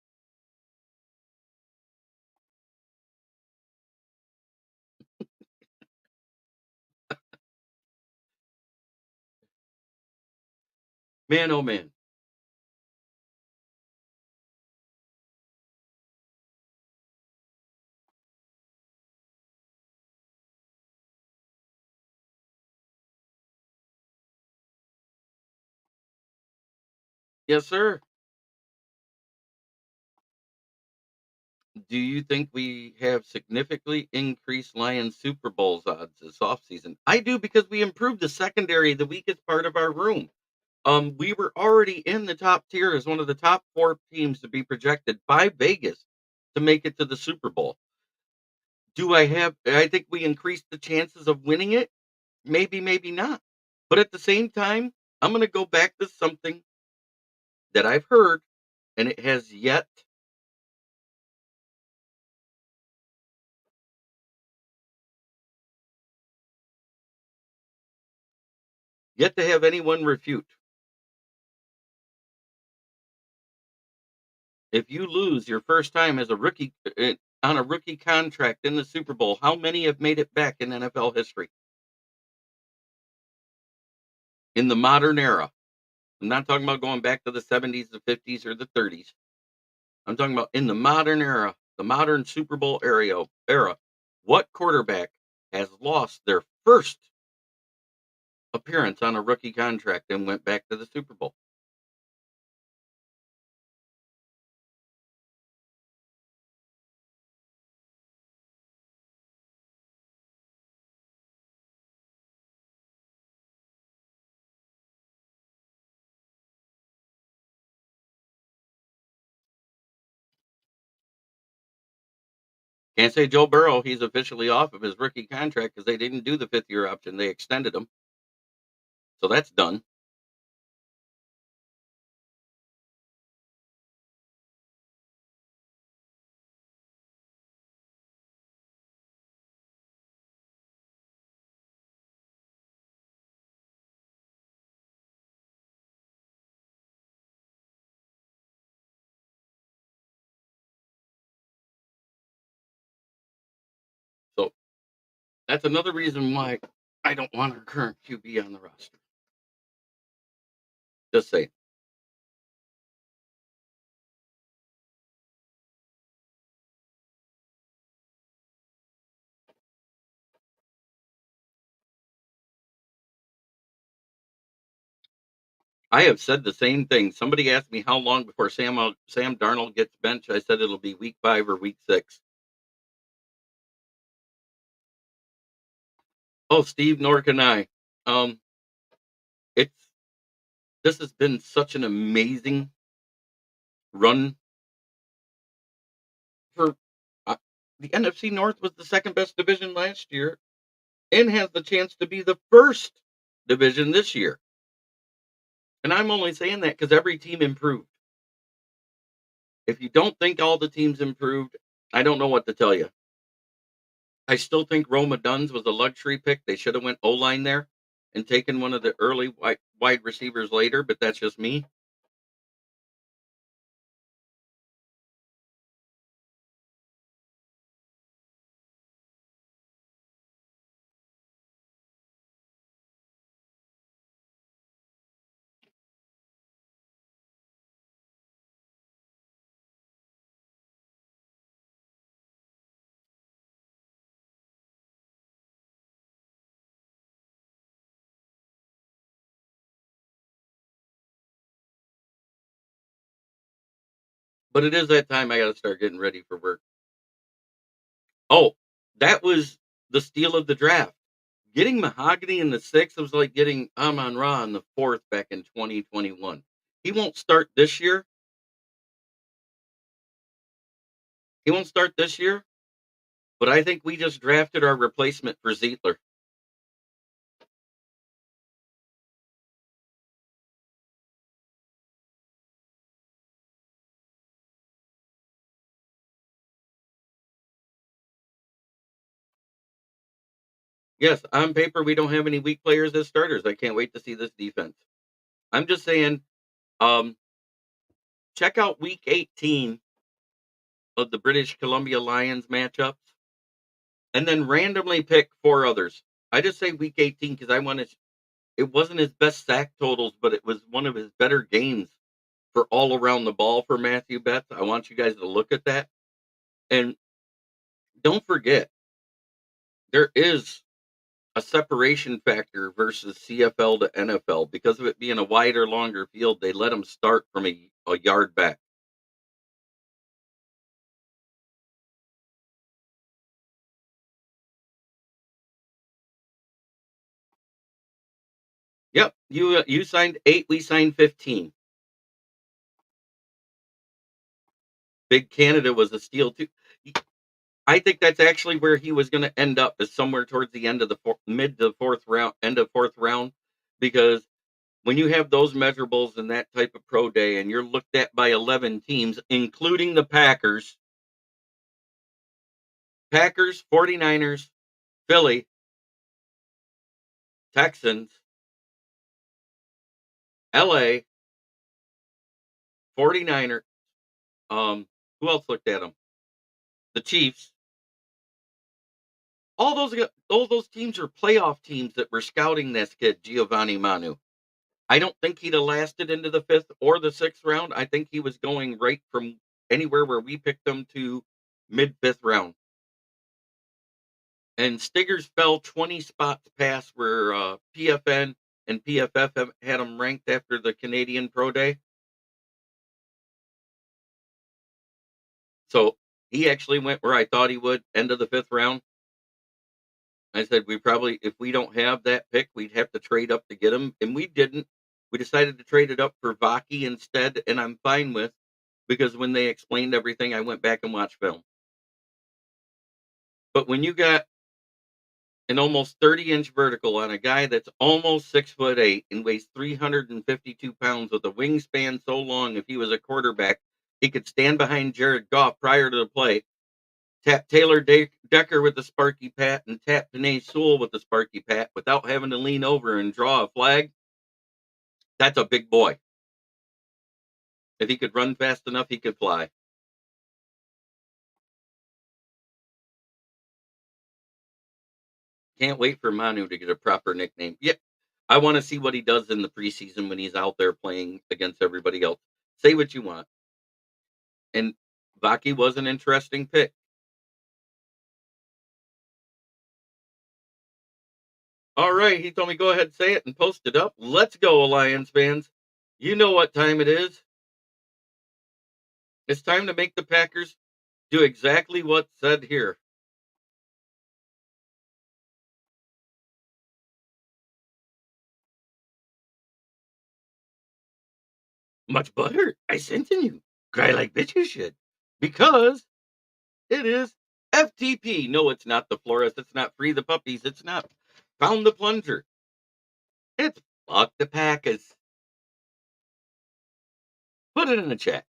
Man, oh man. Yes, sir. Do you think we have significantly increased Lions Super Bowls odds this offseason? I do because we improved the secondary, the weakest part of our room. We were already in the top tier as one of the top 4 teams to be projected by Vegas to make it to the Super Bowl. I think we increased the chances of winning it? Maybe, maybe not. But at the same time, I'm going to go back to something that I've heard, and it has yet to have anyone refute. If you lose your first time as a rookie on a rookie contract in the Super Bowl, how many have made it back in NFL history in the modern era? I'm not talking about going back to the 70s, the 50s, or the 30s. I'm talking about in the modern era, the modern Super Bowl era. What quarterback has lost their first appearance on a rookie contract and went back to the Super Bowl? Can't say Joe Burrow. He's officially off of his rookie contract because they didn't do the 5th year option. They extended him. So that's done. So that's another reason why I don't want our current QB on the roster. Just say I have said the same thing. Somebody asked me how long before Sam Darnold gets benched. I said it'll be week 5 or week 6. Oh, Steve, nor can I. Um, it's this has been such an amazing run for uh, the NFC North was the second best division last year and has the chance to be the first division this year. And I'm only saying that because every team improved. If you don't think all the teams improved, I don't know what to tell you. I still think Roma Duns was a luxury pick. They should have went O line there and taken one of the early wide receivers later, but that's just me. But it is that time I got to start getting ready for work. Oh, that was the steal of the draft. Getting Mahogany in the sixth was like getting Amon Ra in the fourth back in 2021. He won't start this year. He won't start this year, but I think we just drafted our replacement for Zietler. Yes, on paper we don't have any weak players as starters. I can't wait to see this defense. I'm just saying, um, check out week 18 of the British Columbia Lions matchups, and then randomly pick four others. I just say week 18 because I want to. It wasn't his best sack totals, but it was one of his better games for all around the ball for Matthew Betts. I want you guys to look at that. And don't forget, there is a separation factor versus CFL to NFL because of it being a wider, longer field. They let them start from a yard back. Yep, you signed 8, we signed 15. Big Canada was a steal too. I think that's actually where he was going to end up, is somewhere towards the end of the mid to fourth round, end of fourth round, because when you have those measurables and that type of pro day, and you're looked at by 11 teams, including the Packers, 49ers, Philly, Texans, LA, 49er, who else looked at them? The Chiefs. All those teams are playoff teams that were scouting this kid, Giovanni Manu. I don't think he'd have lasted into the fifth or the sixth round. I think he was going right from anywhere where we picked him to mid fifth round. And Stiggers fell 20 spots past where PFN and PFF had him ranked after the Canadian Pro Day. So he actually went where I thought he would, end of the fifth round. I said, if we don't have that pick, we'd have to trade up to get him. And we didn't. We decided to trade it up for Vaki instead. And I'm fine with, because when they explained everything, I went back and watched film. But when you got an almost 30-inch vertical on a guy that's almost 6'8" and weighs 352 pounds with a wingspan so long, if he was a quarterback, he could stand behind Jared Goff prior to the play, tap Taylor Decker with the Sparky Pat, and tap Panay Sewell with the Sparky Pat without having to lean over and draw a flag. That's a big boy. If he could run fast enough, he could fly. Can't wait for Manu to get a proper nickname. Yeah, I want to see what he does in the preseason when he's out there playing against everybody else. Say what you want. And Vaki was an interesting pick. All right, he told me go ahead, say it, and post it up. Let's go, Lions fans. You know what time it is. It's time to make the Packers do exactly what's said here. Much butter I sent in you. Cry like bitches should. Because it is FTP. No, it's not the florist. It's not free the puppies. It's not found the plunger. It's fuck the Packers. Put it in the chat.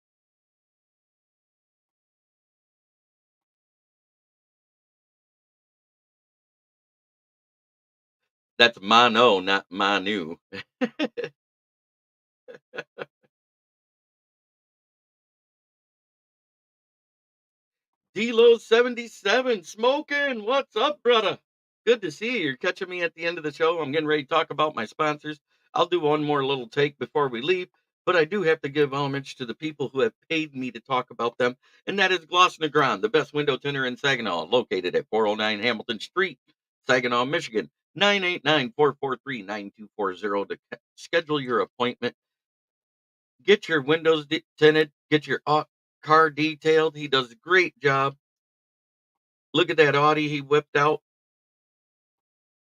That's Mano, not Manu. D-Lo77, Smokkin, what's up, brother? Good to see you. You're catching me at the end of the show. I'm getting ready to talk about my sponsors. I'll do one more little take before we leave, but I do have to give homage to the people who have paid me to talk about them, and that is Gloss Negron, the best window tinner in Saginaw, located at 409 Hamilton Street, Saginaw, Michigan, 989-443-9240 to schedule your appointment. Get your windows tinted, get your car detailed. He does a great job. Look at that Audi he whipped out,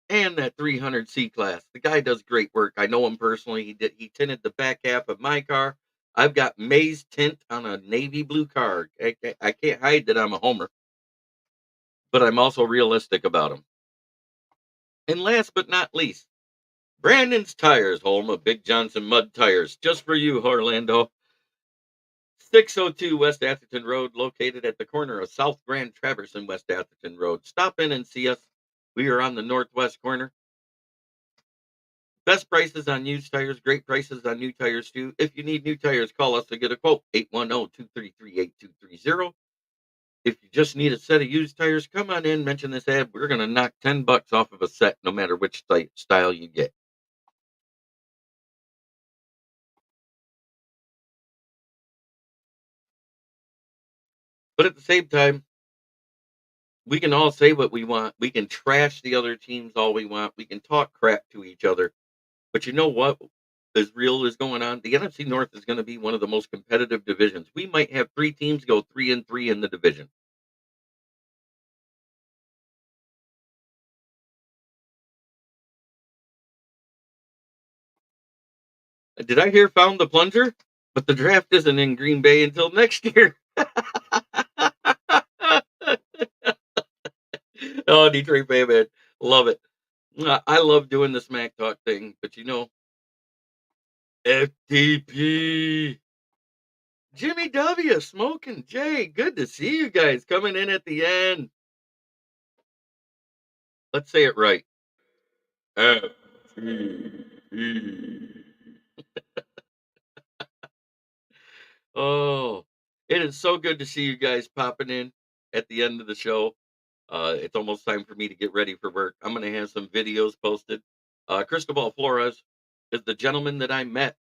and that 300 C class. The guy does great work. I know him personally. He tinted the back half of my car. I've got maize tint on a navy blue car. I can't hide that I'm a homer, but I'm also realistic about him. And last but not least, Brandon's Tires, home of Big Johnson Mud Tires, just for you, Orlando. 602 West Atherton Road, located at the corner of South Grand Traverse and West Atherton Road. Stop in and see us. We are on the northwest corner. Best prices on used tires, great prices on new tires too. If you need new tires, call us to get a quote, 810-233-8230. If you just need a set of used tires, come on in, mention this ad. We're going to knock $10 off of a set, no matter which style you get. But at the same time, we can all say what we want. We can trash the other teams all we want. We can talk crap to each other. But you know what is real is going on? The NFC North is going to be one of the most competitive divisions. We might have three teams go 3-3 in the division. Did I hear found the plunger? But the draft isn't in Green Bay until next year. Oh, Detroit Bay, man. Love it. I love doing the smack talk thing, but FTP. Jimmy W, Smokin, Jay, good to see you guys coming in at the end. Let's say it right. FTP. Oh, it is so good to see you guys popping in at the end of the show. It's almost time for me to get ready for work. I'm going to have some videos posted. Cristobal Flores is the gentleman that I met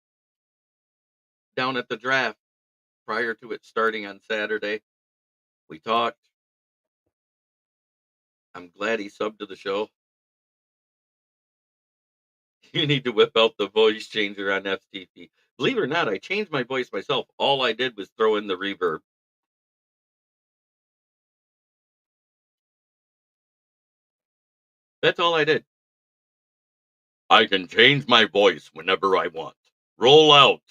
down at the draft prior to it starting on Saturday. We talked. I'm glad he subbed to the show. You need to whip out the voice changer on FTP. Believe it or not, I changed my voice myself. All I did was throw in the reverb. That's all I did. I can change my voice whenever I want. Roll out.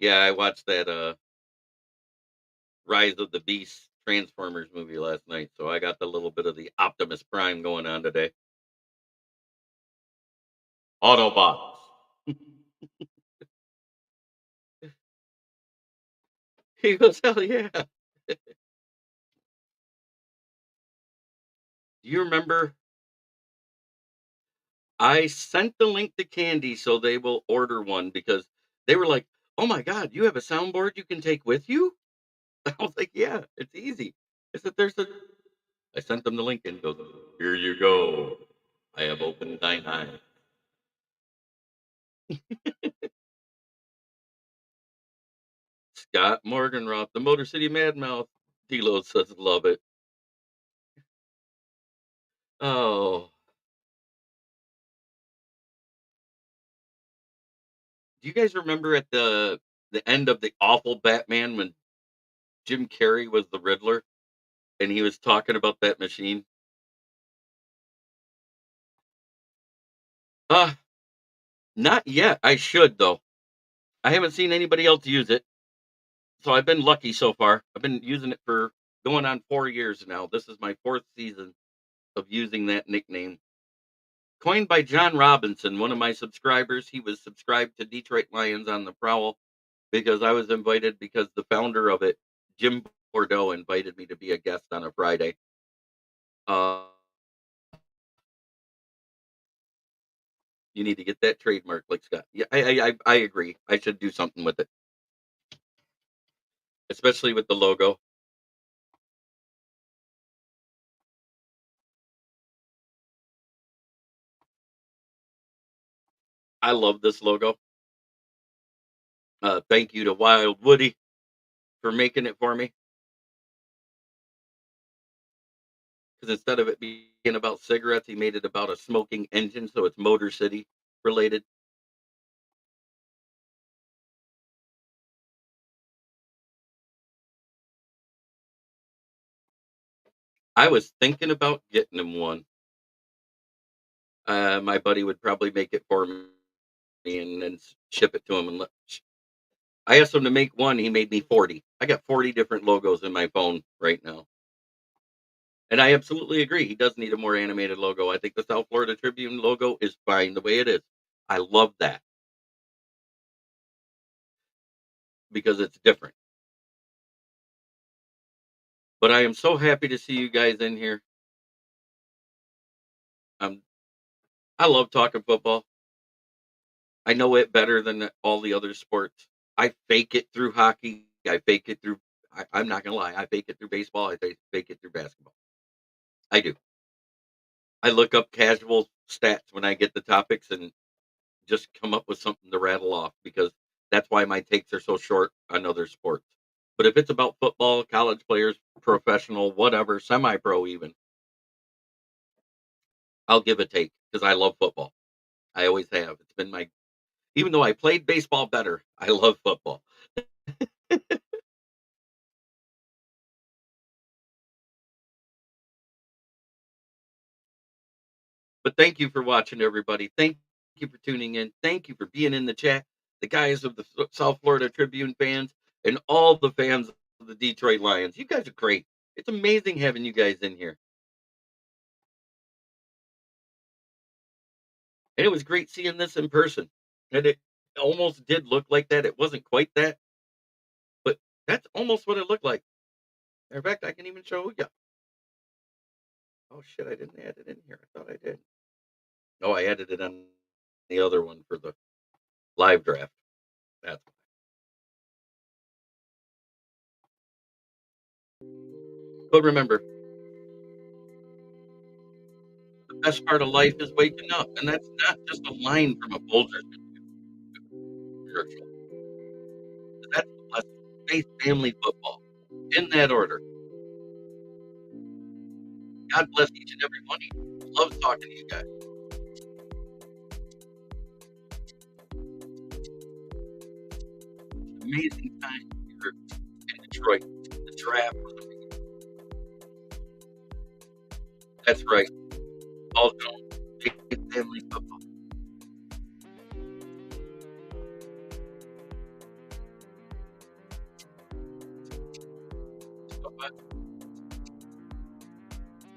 Yeah, I watched that Rise of the Beast Transformers movie last night, so I got the little bit of the Optimus Prime going on today. Autobots. He goes, hell yeah. Do you remember? I sent the link to Candy so they will order one because they were like, oh my God, you have a soundboard you can take with you? I was like, yeah, it's easy. I said, I sent them the link and he goes, here you go. I have opened thine eyes. Scott Morganroth, the Motor City Madmouth. D-Lo says, love it. Oh, do you guys remember at the end of the awful Batman when Jim Carrey was the Riddler and he was talking about that machine? Uh, Not yet. I should though. I haven't seen anybody else use it, so I've been lucky so far. I've been using it for going on 4 years now. This is my fourth season of using that nickname. Coined by John Robinson, one of my subscribers. He was subscribed to Detroit Lions on the Prowl because I was invited because the founder of it, Jim Bordeaux, invited me to be a guest on a Friday. Uh, you need to get that trademark, like Scott. Yeah, I agree. I should do something with it, especially with the logo. I love this logo. Thank you to Wild Woody for making it for me. Because instead of it being about cigarettes, he made it about a smoking engine, so it's Motor City related. I was thinking about getting him one. My buddy would probably make it for me and then ship it to him. I asked him to make one. He made me 40. I got 40 different logos in my phone right now. And I absolutely agree. He does need a more animated logo. I think the South Florida Tribune logo is fine the way it is. I love that because it's different. But I am so happy to see you guys in here. Um, I love talking football. I know it better than all the other sports. I fake it through hockey. I fake it through. I'm not gonna lie. I fake it through baseball. I fake it through basketball. I do. I look up casual stats when I get the topics and just come up with something to rattle off because that's why my takes are so short on other sports. But if it's about football, college players, professional, whatever, semi-pro even, I'll give a take because I love football. I always have. It's been my even though I played baseball better, I love football. But thank you for watching, everybody. Thank you for tuning in. Thank you for being in the chat. The guys of the South Florida Tribune fans and all the fans of the Detroit Lions. You guys are great. It's amazing having you guys in here. And it was great seeing this in person. And it almost did look like that. It wasn't quite that, but that's almost what it looked like. In fact, I can even show you. Oh shit, I didn't add it in here. I thought I did. Oh, I added it on the other one for the live draft. That's but remember, the best part of life is waking up, and that's not just a line from a Folgers commercial. That's the blessing. Faith, family, football. In that order. God bless each and every one of you. Loves talking to you guys. Amazing time here in Detroit. The draft was amazing. That's right. All Jones. Faith, family, football. So much.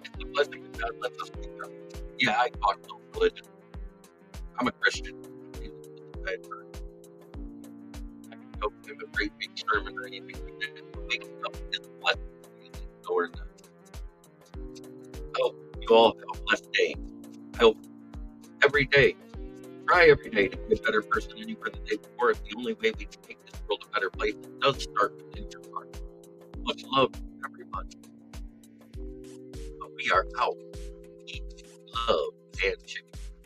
It's a blessing that God lets us wake up. Yeah, I talk no religion. I'm a Christian. I can go give a great big sermon or anything like that. Waking up is a blessing. So we're not. I hope you all have a blessed day. I hope every day, try every day to be a better person than you were the day before. It's the only way we can make this world a better place. It does start within your heart. Much love, everybody. But we are out. Eat, love, and chicken.